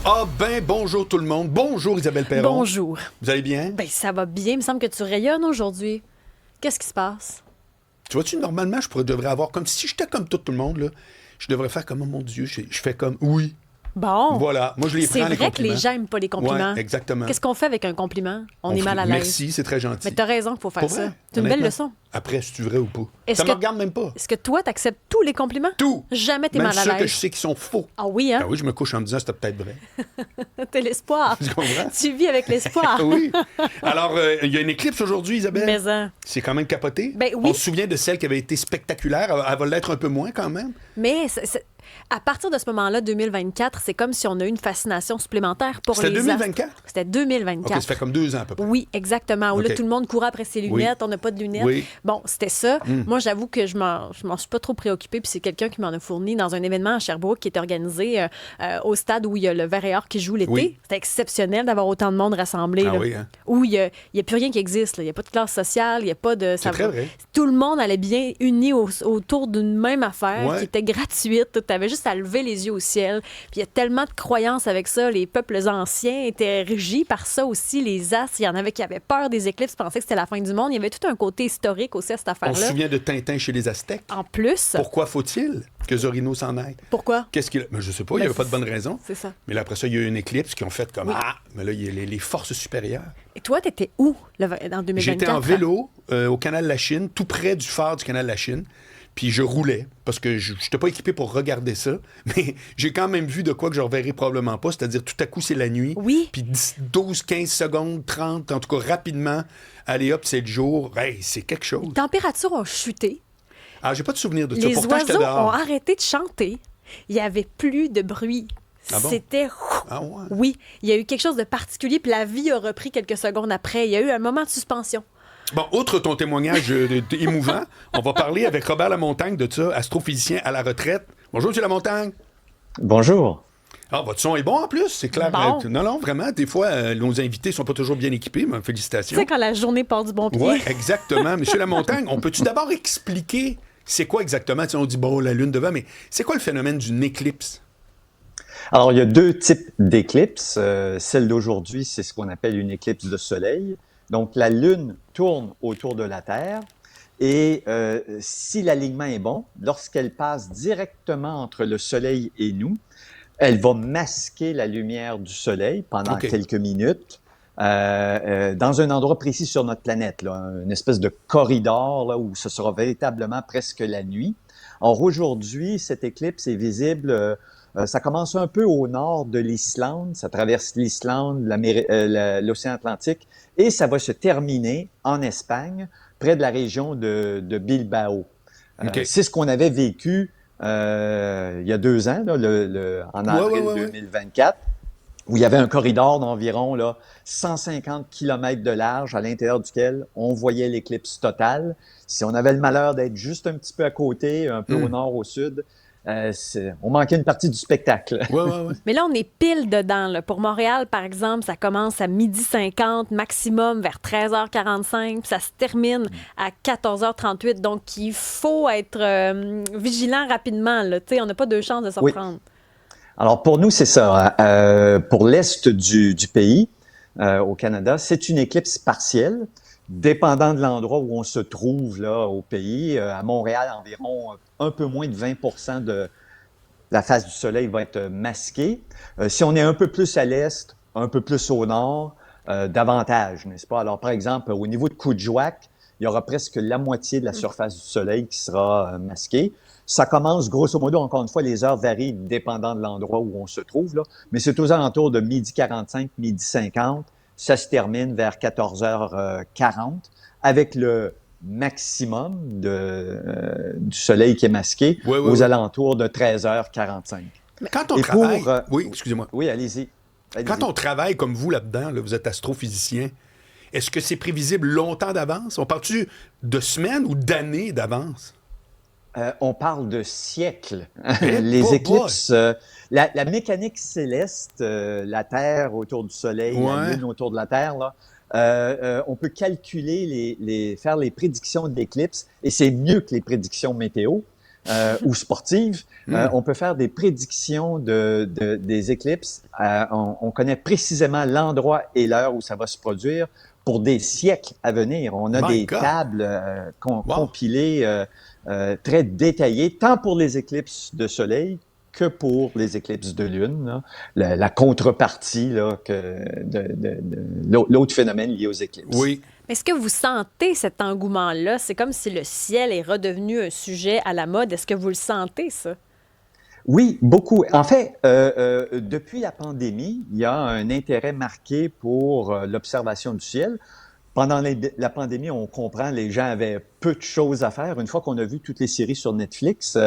Ah ben, bonjour tout le monde. Bonjour Isabelle Perron. Bonjour. Vous allez bien? Ben, ça va bien. Il me semble que tu rayonnes aujourd'hui. Qu'est-ce qui se passe? Tu vois-tu, normalement, devrais avoir comme si j'étais comme tout le monde, là. Je devrais faire comme, oh mon Dieu, je fais comme, oui. Bon. Voilà. Moi, je les C'est prends, les vrai que compliments. les gens n'aiment pas les compliments. Ouais, exactement. Qu'est-ce qu'on fait avec un compliment? On est mal à l'aise. Merci, c'est très gentil. Mais t'as raison qu'il faut faire Pour ça. vrai? C'est une belle Honnêtement. leçon. Après, si tu vrai ou pas. Est-ce Ça que- me regarde même pas. Est-ce que toi, t'acceptes tous les compliments? Tout. Jamais t'es Même mal à ceux que je l'aise. sais qui sont faux. Ah oui, hein? Ah oui, je me couche en me disant c'était peut-être vrai. T'as l'espoir. Tu comprends? Tu vis avec l'espoir. Oui. Alors, il y a une éclipse aujourd'hui, Isabelle. Mais hein. C'est quand même capoté. Ben oui. On se souvient de celle qui avait été spectaculaire. Elle va l'être un peu moins quand même. Mais à partir de ce moment-là, 2024, c'est comme si on a eu une fascination supplémentaire pour les C'était 2024? astres. C'était 2024. OK, ça fait comme 2 ans à peu près. Oui, exactement. Où là, OK. tout le monde courait après ses lunettes, on n'a pas de lunettes. Oui. Bon, c'était ça. Moi, j'avoue que je m'en suis pas trop préoccupée, puis c'est quelqu'un qui m'en a fourni dans un événement à Sherbrooke qui est organisé au stade où il y a le Vert et Or qui joue l'été. Oui. C'était exceptionnel d'avoir autant de monde rassemblé. Ah là. oui, hein? Où il y a plus rien qui existe. là. Il n'y a pas de classe sociale, il n'y a pas de... C'est très vrai. Tout le monde allait bien uni autour d'une même affaire Ouais. qui était gratuite. Tu avais juste à lever les yeux au ciel. Puis il y a tellement de croyances avec ça. Les peuples anciens étaient régis par ça aussi. Les astres, il y en avait qui avaient peur des éclipses, pensaient que c'était la fin du monde. Il y avait tout un côté historique aussi à cette On se affaire-là. souvient de Tintin chez les Aztèques. En plus, Pourquoi faut-il que Zorino s'en aille? pourquoi? Qu'est-ce qu'il a... Mais je sais pas, il n'y Ben, avait pas de c'est- bonne raison. C'est ça. Mais là, après ça, il y a eu une éclipse qui ont fait comme Oui. Ah! Mais là, il y a les forces supérieures. Et toi, t'étais où en 2024? J'étais en vélo au canal de la Chine, tout près du phare du canal de la Chine. Puis je roulais, parce que je n'étais pas équipé pour regarder ça. Mais j'ai quand même vu de quoi que je ne reverrai probablement pas. C'est-à-dire, tout à coup, c'est la nuit. Oui. Puis 12, 15 secondes, 30, en tout cas, rapidement, allez hop, c'est le jour. Hey, c'est quelque chose. Les températures ont chuté. Alors, j'ai pas de souvenir de ça. Les Pourtant, j'étais oiseaux ont dehors. arrêté de chanter. Il n'y avait plus de bruit. Ah bon? C'était... Ah ouais? Oui, il y a eu quelque chose de particulier, puis la vie a repris quelques secondes après. Il y a eu un moment de suspension. Bon, outre ton témoignage émouvant, on va parler avec Robert Lamontagne de ça, astrophysicien à la retraite. Bonjour, M. Lamontagne. Bonjour. Ah, votre son est bon en plus, c'est clair. Bon. Non, vraiment, des fois, nos invités sont pas toujours bien équipés, mais Tu félicitations. sais, quand la journée part du bon pied. Oui, exactement. Monsieur Lamontagne, on peut-tu d'abord expliquer c'est quoi exactement? Tu sais, on dit, bon, la Lune devant, mais c'est quoi le phénomène d'une éclipse? Alors, il y a deux types d'éclipses. Celle d'aujourd'hui, c'est ce qu'on appelle une éclipse de soleil. Donc, la Lune tourne autour de la Terre et si l'alignement est bon, lorsqu'elle passe directement entre le Soleil et nous, elle va masquer la lumière du Soleil pendant OK. quelques minutes dans un endroit précis sur notre planète, là, une espèce de corridor là, où ce sera véritablement presque la nuit. Or, aujourd'hui, cette éclipse est visible... ça commence un peu au nord de l'Islande, ça traverse l'Islande, l'océan Atlantique, et ça va se terminer en Espagne, près de la région de Bilbao. OK. C'est ce qu'on avait vécu il y a 2 ans, là, en avril ouais. 2024, où il y avait un corridor d'environ là, 150 km de large à l'intérieur duquel on voyait l'éclipse totale. Si on avait le malheur d'être juste un petit peu à côté, un peu au nord, au sud, on manquait une partie du spectacle. Oui. Mais là, on est pile dedans. Là. Pour Montréal, par exemple, ça commence à 12h50, maximum vers 13h45, puis ça se termine à 14h38. Donc, il faut être vigilant rapidement. Là. Tu sais, on n'a pas deux chances de se Oui. reprendre. Alors, pour nous, c'est ça. Pour l'est du pays, au Canada, c'est une éclipse partielle, dépendant de l'endroit où on se trouve là, au pays. À Montréal, environ un peu moins de 20% de la face du soleil va être masquée. Si on est un peu plus à l'est, un peu plus au nord, davantage, n'est-ce pas? Alors, par exemple, au niveau de Coudjouac, il y aura presque la moitié de la surface du soleil qui sera masquée. Ça commence, grosso modo, encore une fois, les heures varient dépendant de l'endroit où on se trouve, là, mais c'est aux alentours de 12h45, 12h50. Ça se termine vers 14h40 avec le maximum du soleil qui est masqué aux alentours de 13h45. Quand on Et travaille... pour, Oui, excusez-moi. Oui, allez-y. Quand on travaille comme vous là-dedans, là, vous êtes astrophysicien, est-ce que c'est prévisible longtemps d'avance? On parle-tu de semaines ou d'années d'avance? On parle de siècles. Eh, Les éclipses, la mécanique céleste, la Terre autour du Soleil, la Lune autour de la Terre, là, on peut calculer, faire les prédictions d'éclipses, et c'est mieux que les prédictions météo. ou sportives. On peut faire des prédictions des éclipses. On connaît précisément l'endroit et l'heure où ça va se produire pour des siècles à venir. On a des tables compilées très détaillées, tant pour les éclipses de soleil que pour les éclipses de lune, là. La contrepartie là, de l'autre phénomène lié aux éclipses. Oui. Est-ce que vous sentez cet engouement-là? C'est comme si le ciel est redevenu un sujet à la mode. Est-ce que vous le sentez, ça? Oui, beaucoup. En fait, depuis la pandémie, il y a un intérêt marqué pour l'observation du ciel. Pendant la pandémie, on comprend, les gens avaient peu de choses à faire. Une fois qu'on a vu toutes les séries sur Netflix,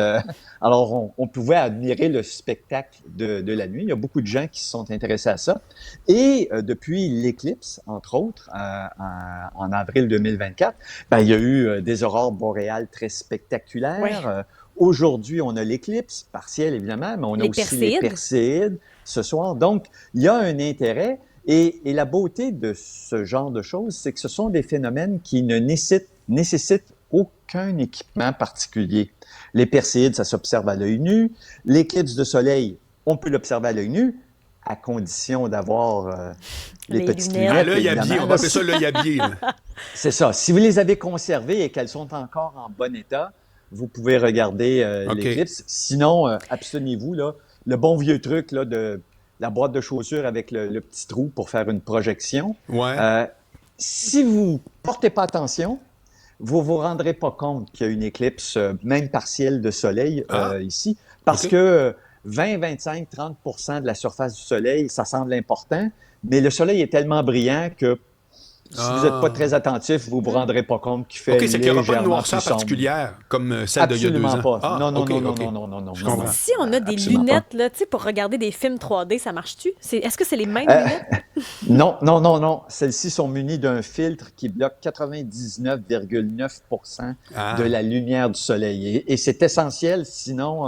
alors on pouvait admirer le spectacle de la nuit. Il y a beaucoup de gens qui se sont intéressés à ça. Et depuis l'éclipse, entre autres, en avril 2024, ben, il y a eu des aurores boréales très spectaculaires. Aujourd'hui, on a l'éclipse partielle, évidemment, mais on a aussi les Perséides ce soir. Donc, il y a un intérêt. Et la beauté de ce genre de choses, c'est que ce sont des phénomènes qui ne nécessitent aucun équipement particulier. Les Perséides, ça s'observe à l'œil nu. L'éclipse de soleil, on peut l'observer à l'œil nu, à condition d'avoir les petites lunettes. À l'œil habillé, on va appeler ça l'œil habillé. C'est ça. Si vous les avez conservées et qu'elles sont encore en bon état, vous pouvez regarder l'éclipse. Sinon, abstenez-vous, là. Le bon vieux truc là, de la boîte de chaussures avec le petit trou pour faire une projection. Si vous portez pas attention, vous vous rendrez pas compte qu'il y a une éclipse, même partielle de soleil ici, parce que 20, 25, 30% de la surface du soleil, ça semble important, mais le soleil est tellement brillant que si vous n'êtes pas très attentif, vous ne vous rendrez pas compte qu'il fait c'est qu'il n'y aura pas de noirceur particulière comme celle d'il y a 2 ans. Absolument pas. Non. Je comprends. Si on a des lunettes là, pour regarder des films 3D, ça marche-tu? Est-ce que c'est les mêmes lunettes? Non. Celles-ci sont munies d'un filtre qui bloque 99,9% de la lumière du soleil. Et c'est essentiel, sinon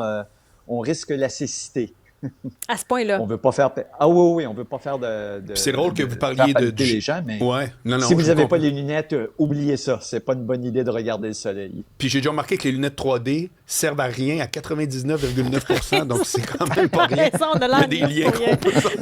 on risque la cécité. À ce point-là. On veut pas faire... Ah oui, on veut pas faire de c'est drôle que vous parliez de les gens, mais non, si vous n'avez pas les lunettes, oubliez ça. C'est pas une bonne idée de regarder le soleil. Puis j'ai déjà remarqué que les lunettes 3D servent à rien à 99,9%, donc c'est quand même pas rien. Il y a des liens qu'on peut faire.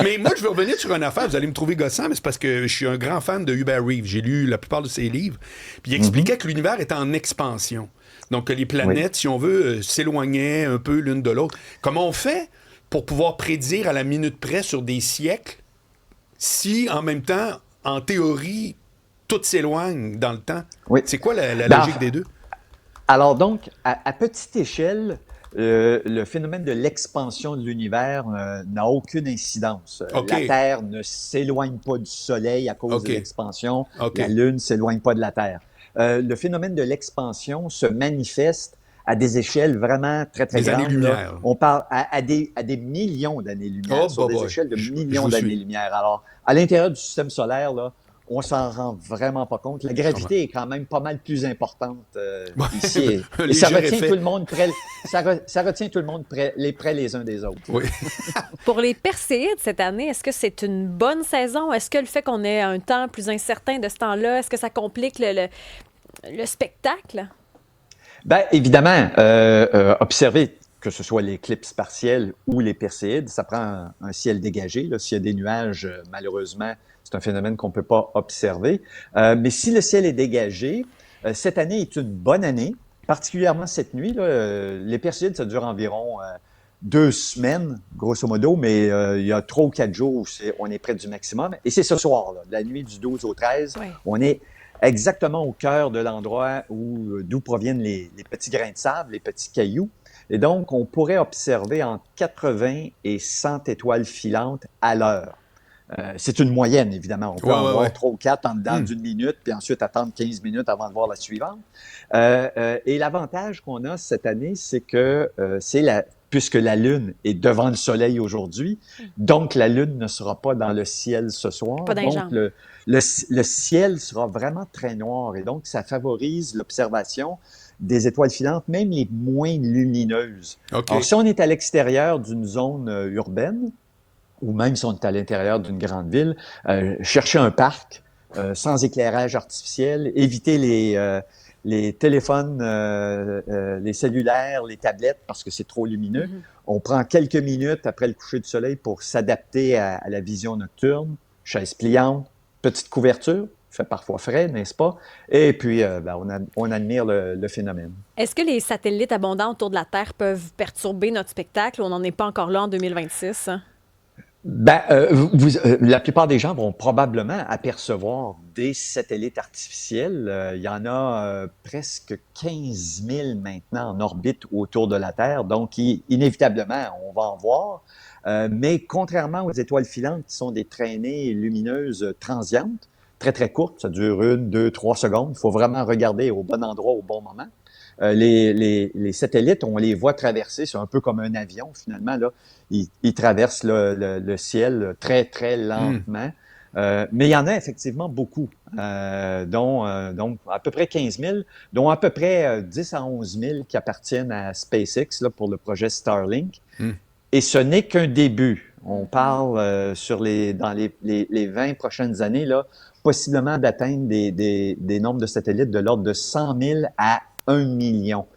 Mais moi, je veux revenir sur une affaire. Vous allez me trouver gossant, mais c'est parce que je suis un grand fan de Hubert Reeves. J'ai lu la plupart de ses livres. Puis il expliquait que l'univers est en expansion. Donc, que les planètes, si on veut, s'éloignaient un peu l'une de l'autre. Comment on fait pour pouvoir prédire à la minute près sur des siècles si, en même temps, en théorie, tout s'éloigne dans le temps? C'est quoi la logique des deux? Alors donc, à petite échelle, le phénomène de l'expansion de l'univers n'a aucune incidence. La Terre ne s'éloigne pas du Soleil à cause de l'expansion. La Lune ne s'éloigne pas de la Terre. Le phénomène de l'expansion se manifeste à des échelles vraiment très, très grandes. Années-lumière. On parle à des millions d'années-lumière, sur des échelles de millions d'années-lumière. Alors, à l'intérieur du système solaire, là, on s'en rend vraiment pas compte. La gravité est quand même pas mal plus importante ici. Et ça retient tout le monde près, ça retient tout le monde près les uns des autres. Oui. Pour les Perséides cette année, est-ce que c'est une bonne saison? Est-ce que le fait qu'on ait un temps plus incertain de ce temps-là, est-ce que ça complique le spectacle? Bien, évidemment, observer que ce soit l'éclipse partielle ou les Perséides, ça prend un ciel dégagé. Là. S'il y a des nuages, malheureusement, c'est un phénomène qu'on ne peut pas observer. Mais si le ciel est dégagé, cette année est une bonne année, particulièrement cette nuit. Là, les Perséides, ça dure environ 2 semaines, grosso modo, mais il y a 3 ou 4 jours où on est près du maximum. Et c'est ce soir, là, la nuit du 12 au 13. On est exactement au cœur de l'endroit d'où proviennent les petits grains de sable, les petits cailloux. Et donc, on pourrait observer entre 80 et 100 étoiles filantes à l'heure. C'est une moyenne, évidemment. On peut en voir 3 ou 4 en dedans d'une minute, puis ensuite attendre 15 minutes avant de voir la suivante. Et l'avantage qu'on a cette année, c'est que puisque la Lune est devant le Soleil aujourd'hui, donc la Lune ne sera pas dans le ciel ce soir. Pas donc, le ciel sera vraiment très noir. Et donc, ça favorise l'observation des étoiles filantes, même les moins lumineuses. Alors, si on est à l'extérieur d'une zone urbaine, ou même si on est à l'intérieur d'une grande ville, chercher un parc sans éclairage artificiel, éviter les téléphones, les cellulaires, les tablettes, parce que c'est trop lumineux. On prend quelques minutes après le coucher du soleil pour s'adapter à la vision nocturne. Chaise pliante, petite couverture, fait parfois frais, n'est-ce pas? Et puis, on admire le phénomène. Est-ce que les satellites abondants autour de la Terre peuvent perturber notre spectacle? On n'en est pas encore là en 2026. La plupart des gens vont probablement apercevoir des satellites artificiels. Il y en a presque 15 000 maintenant en orbite autour de la Terre. Donc, inévitablement, on va en voir. Mais contrairement aux étoiles filantes, qui sont des traînées lumineuses transientes, très, très courtes, ça dure 1, 2, 3 secondes. Il faut vraiment regarder au bon endroit, au bon moment. Les satellites, on les voit traverser, c'est un peu comme un avion finalement, là. Ils traversent le ciel très, très lentement. Mais il y en a effectivement beaucoup, dont à peu près 15 000, dont à peu près 10 à 11 000 qui appartiennent à SpaceX là, pour le projet Starlink. Et ce n'est qu'un début. On parle dans les 20 prochaines années, là, possiblement d'atteindre des nombres de satellites de l'ordre de 100 000 à 1 million.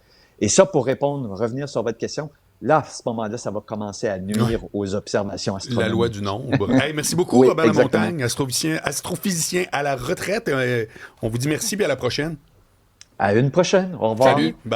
Et ça, pour revenir sur votre question, là, à ce moment-là, ça va commencer à nuire aux observations astronomiques. La loi du nombre. Hey, merci beaucoup, Robert Lamontagne, astrophysicien à la retraite. On vous dit merci et à la prochaine. À une prochaine. Au revoir. Salut. Bye.